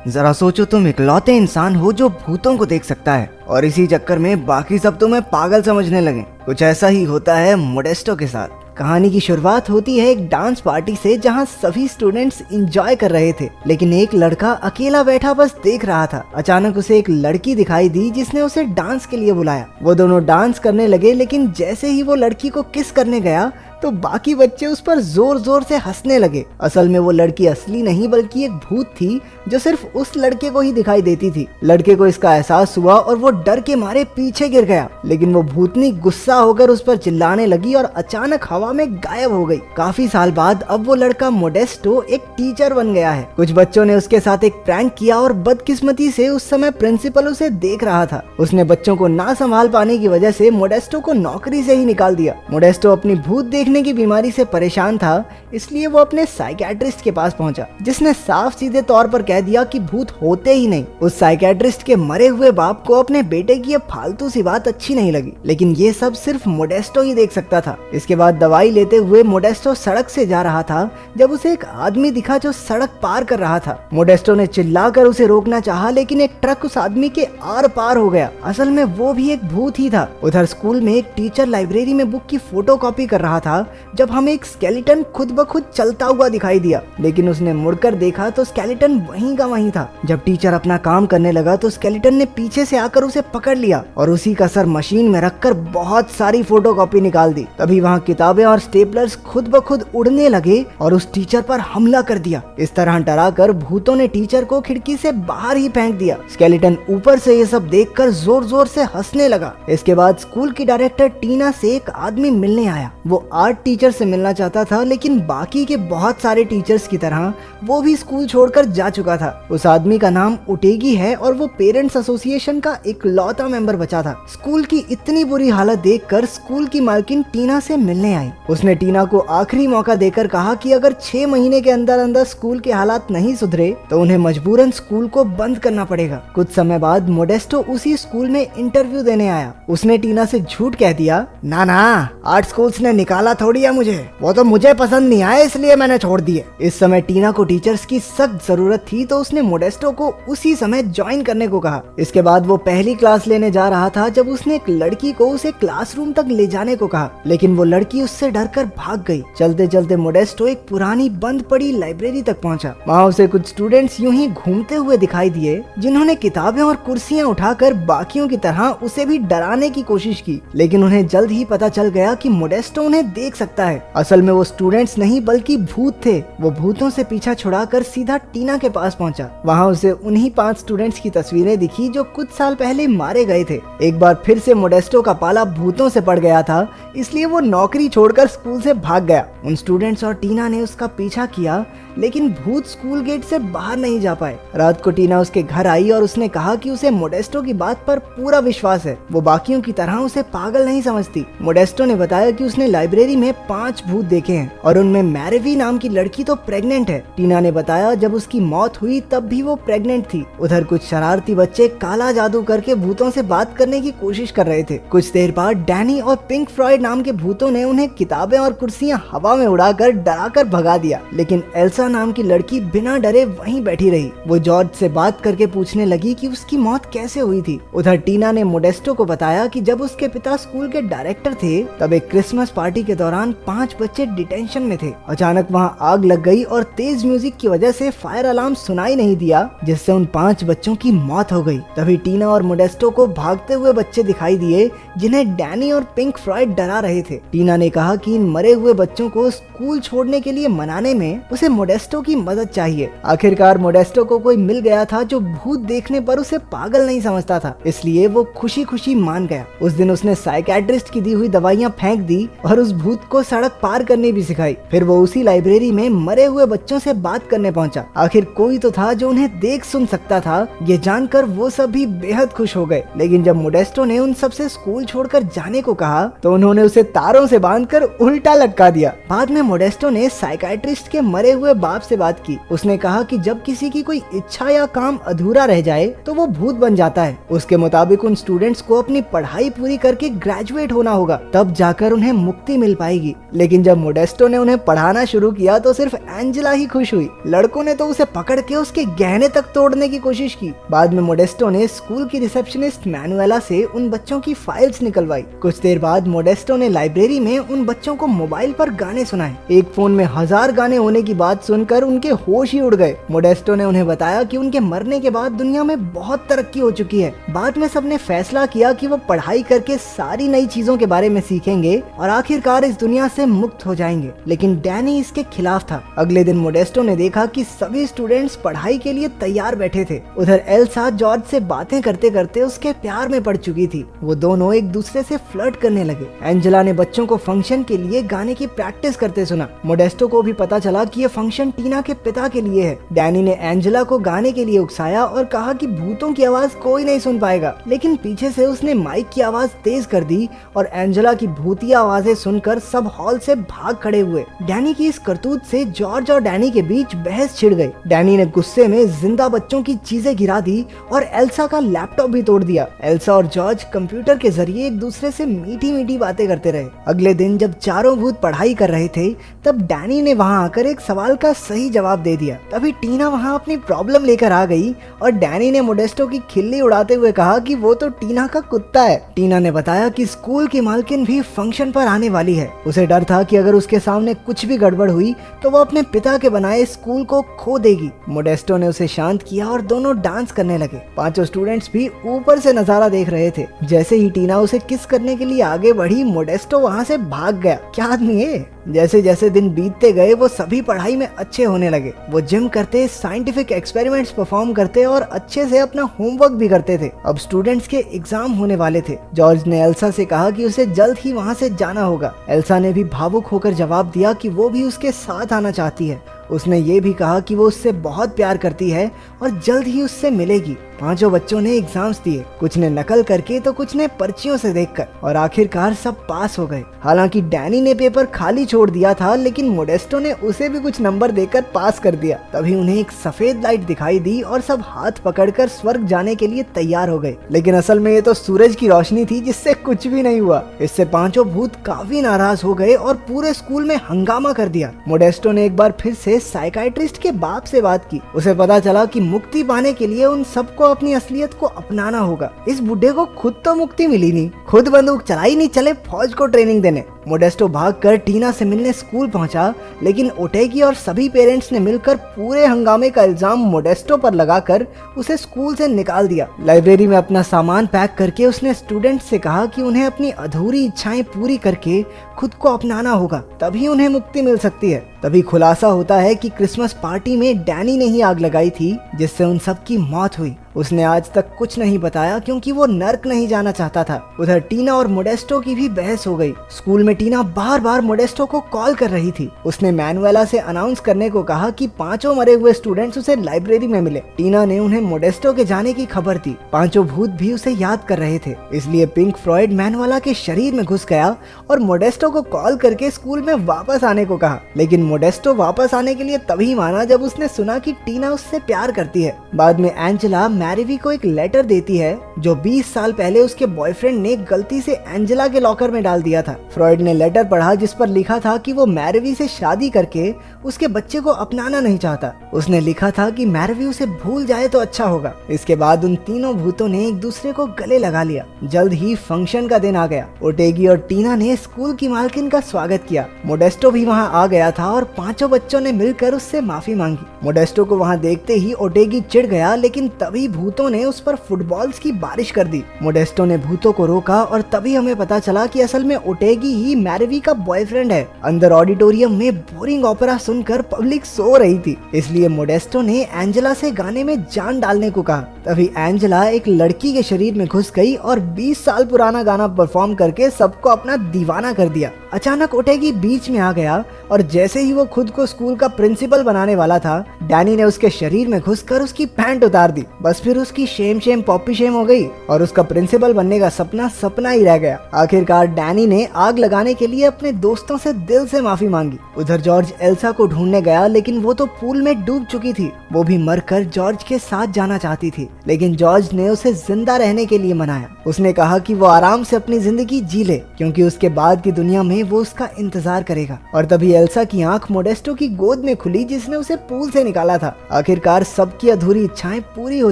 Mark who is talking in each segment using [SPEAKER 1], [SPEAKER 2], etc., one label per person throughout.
[SPEAKER 1] जरा सोचो, तुम इकलौते इंसान हो जो भूतों को देख सकता है और इसी चक्कर में बाकी सब तुम्हें पागल समझने लगे। कुछ ऐसा ही होता है मोडेस्टो के साथ। कहानी की शुरुआत होती है एक डांस पार्टी से जहां सभी स्टूडेंट्स एंजॉय कर रहे थे, लेकिन एक लड़का अकेला बैठा बस देख रहा था। अचानक उसे एक लड़की दिखाई दी जिसने उसे डांस के लिए बुलाया। वो दोनों डांस करने लगे, लेकिन जैसे ही वो लड़की को किस करने गया तो बाकी बच्चे उस पर जोर जोर से हंसने लगे। असल में वो लड़की असली नहीं बल्कि एक भूत थी जो सिर्फ उस लड़के को ही दिखाई देती थी। लड़के को इसका एहसास हुआ और वो डर के मारे पीछे गिर गया, लेकिन वो भूतनी गुस्सा होकर उस पर चिल्लाने लगी और अचानक हवा में गायब हो गई। काफी साल बाद अब वो लड़का मोडेस्टो एक टीचर बन गया है। कुछ बच्चों ने उसके साथ एक प्रैंक किया और बदकिस्मती से उस समय प्रिंसिपल उसे देख रहा था। उसने बच्चों को ना संभाल पाने की वजह से मोडेस्टो को नौकरी से ही निकाल दिया। मोडेस्टो अपनी भूत देखने की बीमारी से परेशान था, इसलिए वो अपने साइकियाट्रिस्ट के पास पहुंचा, जिसने साफ सीधे तौर पर कह दिया कि भूत होते ही नहीं। उस साइकियाट्रिस्ट के मरे हुए बाप को अपने बेटे की ये फालतू सी बात अच्छी नहीं लगी, लेकिन ये सब सिर्फ मोडेस्टो ही देख सकता था। इसके बाद दवाई लेते हुए मोडेस्टो सड़क से जा रहा था जब उसे एक आदमी दिखा जो सड़क पार कर रहा था। मोडेस्टो ने चिल्लाकर उसे रोकना चाहा, लेकिन एक ट्रक उस आदमी के आर पार हो गया। असल में वो भी एक भूत ही था। उधर स्कूल में एक टीचर लाइब्रेरी में बुक की फोटोकॉपी कर रहा था जब हमें एक स्केलेटन खुद ब खुद चलता हुआ दिखाई दिया, लेकिन उसने मुड़कर देखा तो स्केलेटन वहीं का वहीं था। जब टीचर अपना काम करने लगा तो स्केलेटन ने पीछे से आकर उसे पकड़ लिया और उसी का सर मशीन में रखकर बहुत सारी फोटोकॉपी निकाल दी। तभी वहाँ किताबें और स्टेपलर्स खुद ब खुद उड़ने लगे और उस टीचर पर हमला कर दिया। इस तरह डराकर भूतों ने टीचर को खिड़की से बाहर ही फेंक दिया। स्केलेटन ऊपर से ये सब देखकर जोर जोर से हंसने लगा। इसके बाद स्कूल की डायरेक्टर टीना से एक आदमी मिलने आया। वो आर्ट टीचर से मिलना चाहता था, लेकिन बाकी के बहुत सारे टीचर्स की तरह वो भी स्कूल छोड़कर जा चुका था। उस आदमी का नाम उटेगी है और वो पेरेंट्स एसोसिएशन का इकलौता मेंबर बचा था। स्कूल की इतनी बुरी हालत देखकर स्कूल की मालकिन टीना से मिलने आई। उसने टीना को आखिरी मौका देकर कहा कि अगर 6 महीने के अंदर अंदर स्कूल के हालात नहीं सुधरे तो उन्हें मजबूरन स्कूल को बंद करना पड़ेगा। कुछ समय बाद मोडेस्टो उसी स्कूल में इंटरव्यू देने आया। उसने टीना से झूठ कह दिया, ना ना, आर्ट स्कूल्स ने निकाला थोड़ी है मुझे, वो तो मुझे पसंद नहीं आया इसलिए मैंने छोड़ दिए। इस समय टीना को टीचर्स की सख्त जरूरत थी तो उसने मोडेस्टो को उसी समय ज्वाइन करने को कहा। इसके बाद वो पहली क्लास लेने जा रहा था जब उसने एक लड़की को उसे क्लासरूम तक ले जाने को कहा, लेकिन वो लड़की उससे डरकर भाग गई। चलते चलते मोडेस्टो एक पुरानी बंद पड़ी लाइब्रेरी तक पहुंचा। वहाँ उसे कुछ स्टूडेंट्स यूं ही घूमते हुए दिखाई दिए जिन्होंने किताबें और कुर्सियां उठाकर बाकियों की तरह उसे भी डराने की कोशिश की, लेकिन उन्हें जल्द ही पता चल गया कि मोडेस्टो उन्हें देख सकता है। असल में वो स्टूडेंट्स नहीं बल्कि भूत थे। वो भूतों से पीछा छुड़ाकर सीधा टीना के पास पहुंचा। वहाँ उसे उन्हीं 5 स्टूडेंट्स की तस्वीरें दिखी जो कुछ साल पहले मारे गए थे। एक बार फिर से मोडेस्टो का पाला भूतों से पड़ गया था, इसलिए वो नौकरी छोड़कर स्कूल से भाग गया। उन स्टूडेंट्स और टीना ने उसका पीछा किया, लेकिन भूत स्कूल गेट से बाहर नहीं जा पाए। रात को टीना उसके घर आई और उसने कहा कि उसे मोडेस्टो की बात पर पूरा विश्वास है। वो बाकियों की तरह उसे पागल नहीं समझती। मोडेस्टो ने बताया कि उसने लाइब्रेरी में 5 भूत देखे हैं और उनमें मैरेवी नाम की लड़की तो प्रेग्नेंट है। टीना ने बताया जब उसकी मौत हुई तब भी वो प्रेग्नेंट थी। उधर कुछ शरारती बच्चे काला जादू करके भूतों से बात करने की कोशिश कर रहे थे। कुछ देर बाद डैनी और पिंक फ्लॉयड नाम के भूतों ने उन्हें किताबें और कुर्सियां हवा में उड़ाकर डराकर भगा दिया, लेकिन एल्सा नाम की लड़की बिना डरे वहीं बैठी रही। वो जॉर्ज से बात करके पूछने लगी कि उसकी मौत कैसे हुई थी। उधर टीना ने मोडेस्टो को बताया कि जब उसके पिता स्कूल के डायरेक्टर थे तब एक क्रिसमस पार्टी के दौरान 5 बच्चे डिटेंशन में थे। अचानक वहाँ आग लग गई और तेज म्यूजिक की वजह से फायर अलार्म सुनाई नहीं दिया, जिससे उन 5 बच्चों की मौत हो गई। तभी टीना और मोडेस्टो को भागते हुए बच्चे दिखाई दिए जिन्हें डैनी और पिंक फ्लॉयड डरा रहे थे। टीना ने कहा कि इन मरे हुए बच्चों को स्कूल छोड़ने के लिए मनाने में उसे मोडेस्टो की मदद चाहिए। आखिरकार मोडेस्टो को कोई मिल गया था जो भूत देखने पर उसे पागल नहीं समझता था, इसलिए वो खुशी खुशी मान गया। उस दिन उसने साइकियाट्रिस्ट की दी हुई दवाइयाँ फेंक दी और उस भूत को सड़क पार करने भी सिखाई। फिर वो उसी लाइब्रेरी में मरे हुए बच्चों से बात करने पहुंचा। आखिर कोई तो था जो उन्हें देख सुन सकता था। ये जानकर वो सब भी बेहद खुश हो गए, लेकिन जब मोडेस्टो ने उन सब से स्कूल छोड़कर जाने को कहा तो उन्होंने उसे तारों से बांधकर उल्टा लटका दिया। बाद में मोडेस्टो ने साइकियाट्रिस्ट के मरे हुए बाप से बात की। उसने कहा कि जब किसी की कोई इच्छा या काम अधूरा रह जाए तो वो भूत बन जाता है। उसके मुताबिक उन स्टूडेंट्स को अपनी पढ़ाई पूरी करके ग्रेजुएट होना होगा, तब जाकर उन्हें मुक्ति मिल पाएगी। लेकिन जब मोडेस्टो ने उन्हें पढ़ाना शुरू किया तो सिर्फ एंजेला ही खुश हुई। लड़कों ने तो उसे पकड़ के उसके गहने तक तोड़ने की कोशिश की। बाद में मोडेस्टो ने स्कूल की रिसेप्शनिस्ट मैनुएला से उन बच्चों की फाइल्स निकलवाई। कुछ देर बाद मोडेस्टो ने लाइब्रेरी में उन बच्चों को मोबाइल पर गाने सुनाए। एक फोन में 1000 गाने होने की बात सुनकर उनके होश ही उड़ गए। मोडेस्टो ने उन्हें बताया कि उनके मरने के बाद दुनिया में बहुत तरक्की हो चुकी है। बाद में सबने फैसला किया कि वो पढ़ाई करके सारी नई चीजों के बारे में सीखेंगे और आखिरकार इस दुनिया से मुक्त हो जाएंगे। लेकिन डैनी इसके खिलाफ था। अगले दिन मोडेस्टो ने देखा कि सभी स्टूडेंट्स पढ़ाई के लिए तैयार बैठे थे। उधर एल्सा जॉर्ज से बातें करते करते उसके प्यार में पड़ चुकी थी। वो दोनों एक दूसरे से फ्लर्ट करने लगे। एंजेला ने बच्चों को फंक्शन के लिए गाने की प्रैक्टिस करते सुना। मोडेस्टो को भी पता चला कि ये फंक्शन टीना के पिता के लिए है। डैनी ने एंजेला को गाने के लिए उकसाया और कहा कि भूतों की आवाज कोई नहीं सुन पाएगा। लेकिन पीछे से उसने माइक की आवाज तेज कर दी और एंजेला की भूतिया आवाजें सुनकर सब हॉल से भाग खड़े हुए। डैनी की इस करतूत से जॉर्ज और डैनी के बीच बहस छिड़ गई। डैनी ने गुस्से में जिंदा बच्चों की चीजें गिरा दी और एल्सा का लैपटॉप भी तोड़ दिया। एल्सा और जॉर्ज कंप्यूटर के जरिए एक दूसरे से मीठी मीठी बातें करते रहे। अगले दिन जब चारों भूत पढ़ाई कर रहे थे तब डैनी ने वहां आकर एक सवाल का सही जवाब दे दिया। तभी टीना वहां अपनी प्रॉब्लम लेकर आ गई और डैनी ने मोडेस्टो की खिल्ली उड़ाते हुए कहा कि वो तो टीना का कुत्ता है। टीना ने बताया कि स्कूल की मालकिन भी फंक्शन पर आने वाली है। उसे डर था कि अगर उसके सामने कुछ भी गड़बड़ हुई तो वो अपने पिता के बनाए स्कूल को खो देगी। मोडेस्टो ने उसे शांत किया और दोनों डांस करने लगे। पांचों स्टूडेंट्स भी ऊपर से नजारा देख रहे थे। जैसे ही टीना उसे किस करने के लिए आगे बढ़ी, मोडेस्टो वहां से भाग गया। क्या आदमी है। जैसे जैसे दिन बीतते गए वो सभी पढ़ाई में अच्छे होने लगे। वो जिम करते, साइंटिफिक एक्सपेरिमेंट्स परफॉर्म करते और अच्छे से अपना होमवर्क भी करते थे। अब स्टूडेंट्स के एग्जाम होने वाले थे। जॉर्ज ने एल्सा से कहा कि उसे जल्द ही वहां से जाना होगा। एल्सा ने भी भावुक होकर जवाब दिया कि वो भी उसके साथ आना चाहती है। उसने ये भी कहा कि वो उससे बहुत प्यार करती है और जल्द ही उससे मिलेगी। पांचों बच्चों ने एग्जाम्स दिए, कुछ ने नकल करके तो कुछ ने पर्चियों से देखकर, और आखिरकार सब पास हो गए। हालांकि डैनी ने पेपर खाली छोड़ दिया था, लेकिन मोडेस्टो ने उसे भी कुछ नंबर देकर पास कर दिया। तभी उन्हें एक सफेद लाइट दिखाई दी और सब हाथ पकड़कर स्वर्ग जाने के लिए तैयार हो गए। लेकिन असल में ये तो सूरज की रोशनी थी जिससे कुछ भी नहीं हुआ। इससे पांचों भूत काफी नाराज हो गए और पूरे स्कूल में हंगामा कर दिया। मोडेस्टो ने एक बार फिर से साइकाइट्रिस्ट के बाप से बात की। उसे पता चला कि मुक्ति पाने के लिए उन सबको अपनी असलियत को अपनाना होगा। इस बुढ़े को खुद तो मुक्ति मिली नहीं, खुद बंदूक चलाई नहीं, चले फौज को ट्रेनिंग देने। मोडेस्टो भागकर टीना से मिलने स्कूल पहुंचा, लेकिन ओटेगी और सभी पेरेंट्स ने मिलकर पूरे हंगामे का इल्जाम मोडेस्टो पर लगाकर उसे स्कूल से निकाल दिया। लाइब्रेरी में अपना सामान पैक करके उसने स्टूडेंट्स से कहा कि उन्हें अपनी अधूरी इच्छाएं पूरी करके खुद को अपनाना होगा, तभी उन्हें मुक्ति मिल सकती है। तभी खुलासा होता है कि क्रिसमस पार्टी में डैनी ने ही आग लगाई थी, जिससे उन सब की मौत हुई। उसने आज तक कुछ नहीं बताया क्योंकि वो नर्क नहीं जाना चाहता था। उधर टीना और मोडेस्टो की भी बहस हो गई। स्कूल में टीना बार बार मोडेस्टो को कॉल कर रही थी। उसने मैनुएला से अनाउंस करने को कहा कि पांचों मरे हुए स्टूडेंट्स उसे लाइब्रेरी में मिले। टीना ने उन्हें मोडेस्टो के जाने की खबर दी। पांचों भूत भी उसे याद कर रहे थे, इसलिए पिंक फ्लॉयड मैनुएला के शरीर में घुस गया और मोडेस्टो को कॉल करके स्कूल में वापस आने को कहा। लेकिन मोडेस्टो वापस आने के लिए तभी माना जब उसने सुना कि टीना उससे प्यार करती है। बाद में एंजेला मैरीवी को एक लेटर देती है जो 20 साल पहले उसके बॉयफ्रेंड ने गलती से एंजेला के लॉकर में डाल दिया था। फ्रॉयड ने लेटर पढ़ा जिस पर लिखा था कि वो मैरीवी से शादी करके उसके बच्चे को अपनाना नहीं चाहता। उसने लिखा था कि मैरीवी उसे भूल जाए तो अच्छा होगा। इसके बाद उन तीनों भूतों ने एक दूसरे को गले लगा लिया। जल्द ही फंक्शन का दिन आ गया। ओटेगी और टीना ने स्कूल की मालकिन का स्वागत किया। मोडेस्टो भी वहाँ आ गया था और पांचों बच्चों ने मिलकर उससे माफी मांगी। मोडेस्टो को वहाँ देखते ही ओटेगी चिढ़ गया, लेकिन तभी भूतों ने उस पर फुटबॉल्स की बारिश कर दी। मोडेस्टो ने भूतों को रोका और तभी हमें पता चला कि असल में ओटेगी ही मैरीवी का बॉयफ्रेंड है। अंदर ऑडिटोरियम में बोरिंग ओपेरा सुनकर पब्लिक सो रही थी, इसलिए मोडेस्टो ने एंजेला से गाने में जान डालने को कहा। तभी एंजेला एक लड़की के शरीर में घुस गई और 20 साल पुराना गाना परफॉर्म करके सबको अपना दीवाना कर दिया। अचानक ओटेगी बीच में आ गया और जैसे ही वो खुद को स्कूल का प्रिंसिपल बनाने वाला था, डैनी ने उसके शरीर में घुसकर उसकी पैंट उतार दी। बस बस फिर उसकी शेम शेम पॉपी शेम हो गई और उसका प्रिंसिपल बनने का सपना सपना ही रह गया। आखिरकार डैनी ने आग लगाने के लिए अपने दोस्तों से दिल से माफी मांगी। उधर जॉर्ज एल्सा को ढूंढने गया, लेकिन वो तो पूल में डूब चुकी थी। वो भी मरकर जॉर्ज के साथ जाना चाहती थी, लेकिन जॉर्ज ने उसे जिंदा रहने के लिए मनाया। उसने कहा कि वो आराम से अपनी जिंदगी जी ले, क्योंकि उसके बाद की दुनिया में वो उसका इंतजार करेगा। और तभी एल्सा की आंख मोडेस्टो की गोद में खुली, जिसने उसे पूल से निकाला था। आखिरकार सबकी अधूरी इच्छाएं पूरी हो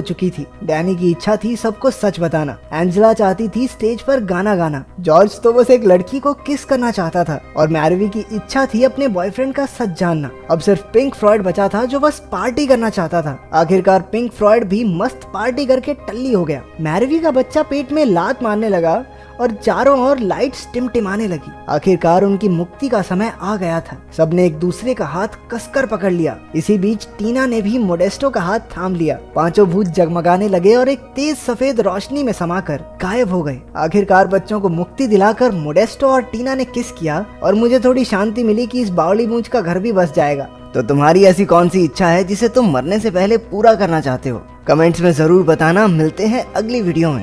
[SPEAKER 1] चुकी थी। डैनी की इच्छा थी सबको सच बताना, एंजेला चाहती थी स्टेज पर गाना गाना, जॉर्ज तो बस एक लड़की को किस करना चाहता था, और मैरवी की इच्छा थी अपने बॉयफ्रेंड का सच जानना। अब सिर्फ पिंक फ्लॉयड बचा था जो बस पार्टी करना चाहता था। आखिरकार पिंक फ्लॉयड भी मस्त पार्टी करके टल्ली हो गया। मैरवी का बच्चा पेट में लात मारने लगा और चारों ओर लाइट्स टिमटिमाने लगी। आखिरकार उनकी मुक्ति का समय आ गया था। सबने एक दूसरे का हाथ कसकर पकड़ लिया। इसी बीच टीना ने भी मोडेस्टो का हाथ थाम लिया। पांचों भूत जगमगाने लगे और एक तेज सफेद रोशनी में समाकर गायब हो गए। आखिरकार बच्चों को मुक्ति दिलाकर मोडेस्टो और टीना ने किस किया और मुझे थोड़ी शांति मिली कि इस बावली मूंछ का घर भी बस जाएगा। तो तुम्हारी ऐसी कौन सी इच्छा है जिसे तुम मरने से पहले पूरा करना चाहते हो? कमेंट्स में जरूर बताना। मिलते हैं अगली वीडियो में।